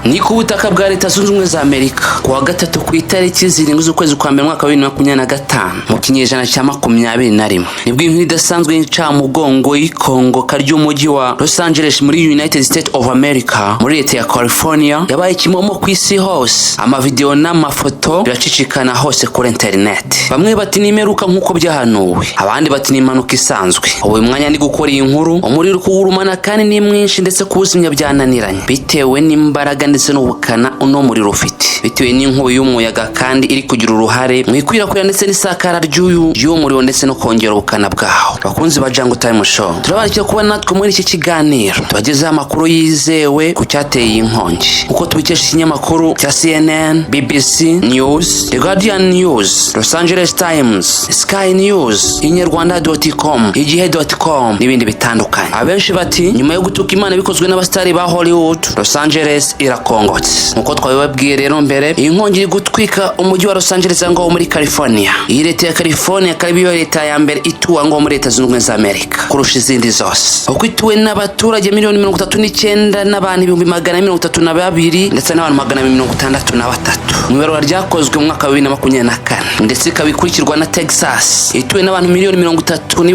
ni ku butaka bwa Leta Zunze Ubumwe za Amerika kuwa gatatu ku itariki 7 z'ukwezi kwa mbere mwaka wa 2025 mu kinyejana cya 21 nibwo inkuru idasanzwe y'incamugongo y'Kongo karyo umujyi wa Los Angeles muri United States of America muri leta ya California yabaye kimomo ku isi hose. Amavideo n'amafoto biracicikana hose kuri internet. Bamwe bati nimeruka nkuko byahanuwe, abandi bati ni impanuka isanzwe. Ubu mwanya ni gukora iyi nkuru umuriro kugurumana kandi ni mwinshi ndetse kubuzimya byananiranye bitewe n'imbaraga ndetse n'ubukana uno muriro ufite, bitewe n'inkubi y'umuyaga kandi iri kugira uruhare mu ikwirakwira ndetse n'isakara ry'uwo muriro ndetse no kongera ubukana bwaho. Bakunzi ba Jungle Time Show, turabarikira kuba natwe muri iki kiganiro tubagezaho amakuru yizewe ku cyateye iyi nkongi uko tubikesha ikinyamakuru cya CNN, BBC News, The Guardian News, Los Angeles Times, Sky News, Inyarwanda.com, Igihe.com n'ibindi bitandukanye. Abenshi bati nyuma yo gutuka Imana bikozwe n'abastari ba Hollywood, Los Angeles irakongotse. Nkuko twabibabwiye rero mbere, iyi nkongi iri gutwika umujyi wa Los Angeles ngo muri California. Iyi leta ya California karibiyo leta ya mbere ituwa ngo muri Leta Zunze Ubumwe za Amerika kurusha izindi zose, uko ituwe n'abaturage miliyoni 39 n'abantu 132 ndetse n'abantu 163 mu ibarura ryakozwe mu mwaka wa 2024, ndetse ikabikurikirwa na Texas ituwe n'abantu miliyoni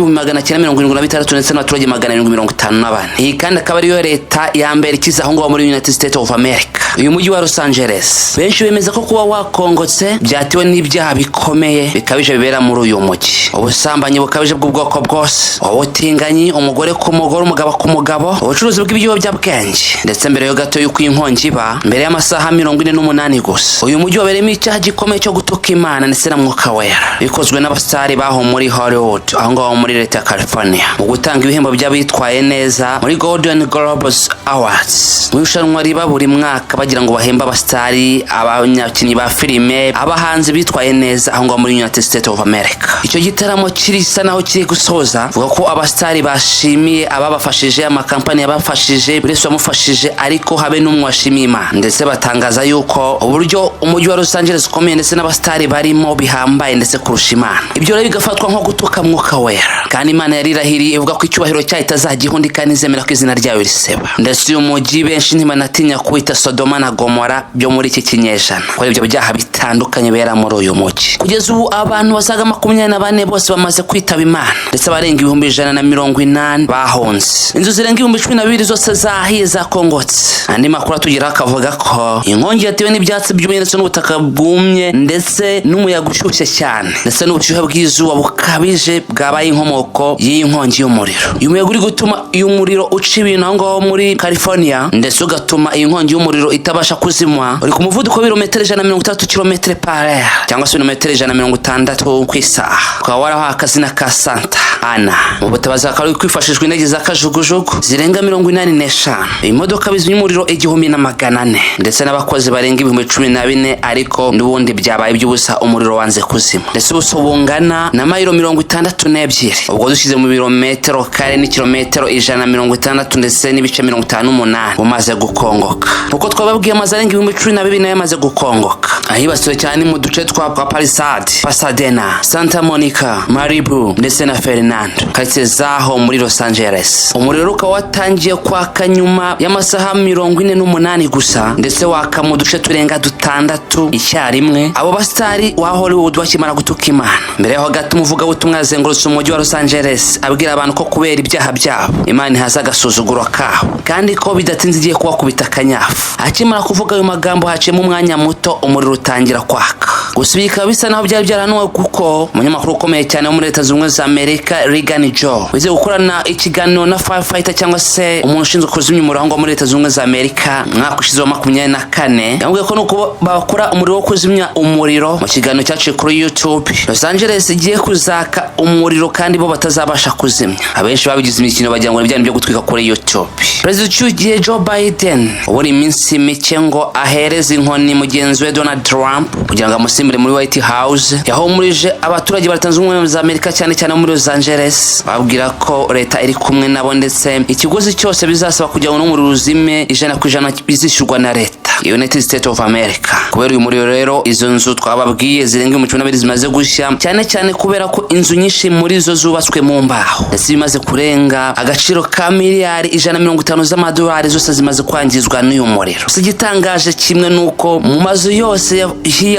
30,976 ndetse n'abaturage 754. Iyi kandi akaba ariyo leta ya mbere ikizaho ngo muri United States of America. Uyu mujyi wa Los Angeles benshi bemeza ko kuba wakongotse byatiwe n'ibyaha bikomeye bikabije bibera muri uyu mujyi: ubusambanyi bukabije bw'ubwoko bwose, ubutinganyi, umugore ku mugore, umugabo ku mugabo, ubucuruzi bw'ibiyobyabwenge. Ndetse mbere yo gato y'uko inkongi iba, mbere y'amasaha 48 gusa, uyu mujyi wabereyemo icyaha gikomeye cyo gutuka Imana ndetse na Mwuka Wera, bikozwe n'abastari baho muri Hollywood aho ngaho muri leta ya California mu gutanga ibihembo by'abitwaye neza muri Golden Globes Awards. Mu irushanwa riba buri mwaka bagira ngo bahemba abastari, abanyakinnyi ba filime, abahanzi bitwaye neza aho ngaho muri United States of America. Icyo gitaramo kirisa naho kiri gusoza, vuga ko abastari bashimiye ababafashije, amakampani yabafashije, buri wese wamufashije, ariko habe n'umwe washimiye Imana. Ndetse batangaza yuko uburyo umujyi wa Los Angeles ukomeye ndetse n'abastari barimo bihambaye ndetse kurusha Imana. Ibyo rero bigafatwa nko gutuka Mwuka Wera, kandi Imana yarirahiriye ivuga ko icyubahiro cyayo itazagihundika n'izemera ko izina ryayo riseba. Ndetse uyu mujyi benshi ntibanatinya kwita Sodoma na Gomora byo muri iki kinyejana kubera ibyo byaha bitandukanye bera muri uyu mujyi. Kugeza ubu abantu basaga 24 bose bamaze kwitaba Imana, ndetse barenga 180 bahonze. Inzu zirenga 12,000 zose zahiye zakongotse. Andi makuru tugira akavuga ko inkongi yatewe n'ibyatsi byumye ndetse n'ubutaka bwumye ndetse n'umuyaga ushyushye cyane ndetse n'ubushyuhe bw'izuba bukabije bwabaye inkomoko y'iyi nkongi y'umuriro. Uyu muyaga uri gutuma uyu muriro uca ibintu aho ngaho muri California ndetse ugatuma iyi nkongi y'umuriro itabasha kuzimwa. Uri ku muvuduko wa 130 km/h cyangwa se 160 ku isaha. Ukaba waraho akazina ka Santa Ana. Mu butabazi hakaba kwifashishwa indege za kajugujugu zirenga 85. Imodoka bizimya umuriro 1,400 ndetse n'abakozi barenga 14,000, ariko n'ubundi byabaye by'ubusa umuriro wanze kuzima. Ndetse ubuso bungana na mayiro 62, ubwo dushyize mu birometero kare ni kilometero 160 ndetse n'ibice 58 bumaze gukongoka. Uko twababwiye amazi arenga 12,000 nayo yamaze gukongoka. Ahibasiwe cyane mu duce twa Palisade, Pasadena, Santa Monica, Malibu ndetse na Fernando, karitsiye zaho muri Los Angeles. Umuriro ukaba watangiye kwaka nyuma y'amasaha 48 gusa, ndetse waka mu duce turenga 6 icyarimwe. Abo bastari wa Hollywood bakimara gutuka Imana. Mbere yaho gato umuvuga butumwa yazengurutse umujyi wa Los Angeles abwira abantu ko kubera ibyaha byabo Imana ihaza agasuzuguro kaho, kandi ko bidatinze igiye kubakubita akanyafu. Akimara kuvuga ayo magambo haciyemo umwanya muto umuriro utangira kwaka. Gusa bikaba bisa naho byari byaranuwe kuko umunyamakuru ukomeye cyane wo muri Leta Zunze Ubumwe za Amerika, Regan Joe, wize gukorana ikiganiro na firefighter cyangwa se umuntu ushinzwe kuzimya umuriro ngo muri Leta Zunze Ubumwe za Amerika mwaka ushize wa 24, yambwiye ko nuko bakora umuriro wo kuzimya umuriro. Mu kiganiro cyaciye kuri YouTube, Los Angeles igiye kuzaka umuriro kandi bo batazabasha kuzimya. Abenshi babigize imikino bagira ngo ibijyanye byo gutwika kuri YouTube. President cyugiye Joe Biden uburi iminsi mike ngo ahereze inkoni mugenzi we Donald Trump kugira ngo amusimbure muri White House, yahumurije abaturage ba Leta Zunze Ubumwe za Amerika cyane cyane muri Los Angeles, babwira ko leta iri kumwe nabo ndetse ikiguzi cyose bizasaba kugira ngo n'umuriro uzime 100% bizishyurwa na leta. United States of America. Kubera uyu muriro rero izo nzu twababwiye zirenga 12 zimaze gushya, cyane cyane kubera ko inzu nyinshi muri zo zubatswe mu mbaho ndetse bimaze kurenga agaciro ka miliyari 150 z'amadolari zose zimaze kwangizwa n'uyu muriro. Igitangaje kimwe nuko mu mazu yose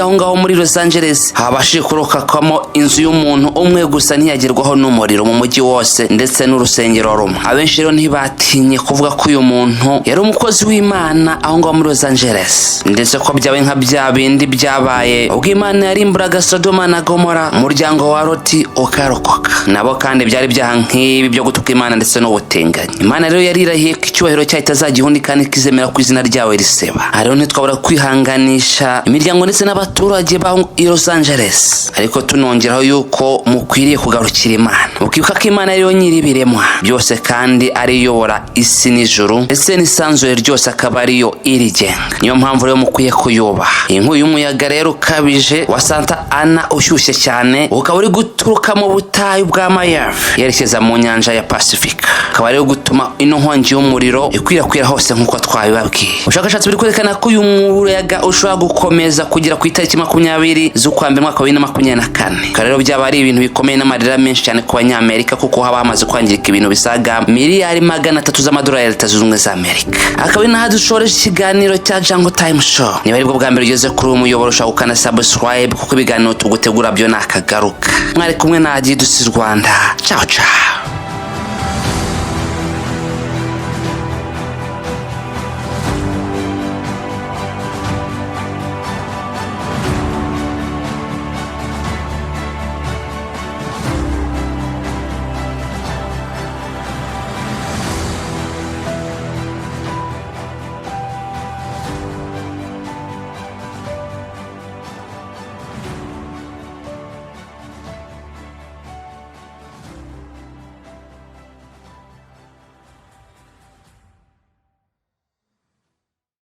aho ngaho muri Los Angeles habashije kurokakamo inzu y'umuntu umwe gusa ntiyagerwaho n'umuriro mu mujyi wose ndetse n'urusengero rumwe. Abenshi rero ntibatinye kuvuga ko uyu muntu yari umukozi w'Imana aho ngaho muri Los Angeles, ndetse ko byawe nka bya bindi byabaye ubwo Imana yarimburaga Sodoma na Gomora, umuryango wa Loti ukarokoka. Nabo kandi byari byaha nk'ibi byo gutuka Imana ndetse n'ubutinganyi. Imana rero yarirahiye ko icyubahiro cyayo itazagihunda kandi kizemera ku izina ryawe riseba. Rero ntitwabura kwihanganisha imiryango ndetse n'abaturage ba Los Angeles, ariko tunongeraho yuko mukwiriye kugarukira Imana, mukibuka ko Imana ariyo nyiri ibiremwa byose kandi ariyobora isi n'ijuru ndetse n'isanzure ryose akaba ariyo irigenga. Niyo mpamvu rero mukwiye kuyubaha. Inkubi y'umuyaga rero ukabije wa Santa Ana ushyushye cyane ukaba uri guturuka mu butayu bwa Mayave yerekeza mu nyanja ya Pacific, akaba rero gutuma ino nkongi y'umuriro ikwirakwira hose nk'uko twabibabwiye. Ubushakashatsi buri kwerekana ko uyu muyaga ushobora gukomeza kugera ku itariki 20 z'ukwa mbere mwaka wa 2024. Rero byaba ari ibintu bikomeye n'amarira menshi cyane ku banyamerika, kuko haba hamaze kwangirika ibintu bisaga miliyari 300 z'amadolari ya Leta Zunze Ubumwe za Amerika. Akaba ari naho dushoreje ikiganiro cya Jungle Time Show. Niba aribwo bwa mbere ugeze kuri uyu muyoboro ushaka gukanda subscribe, kuko ibiganiro tugutegura byo nakagaruka. Mwari kumwe na Agidusi Rwanda. Ciao ciao.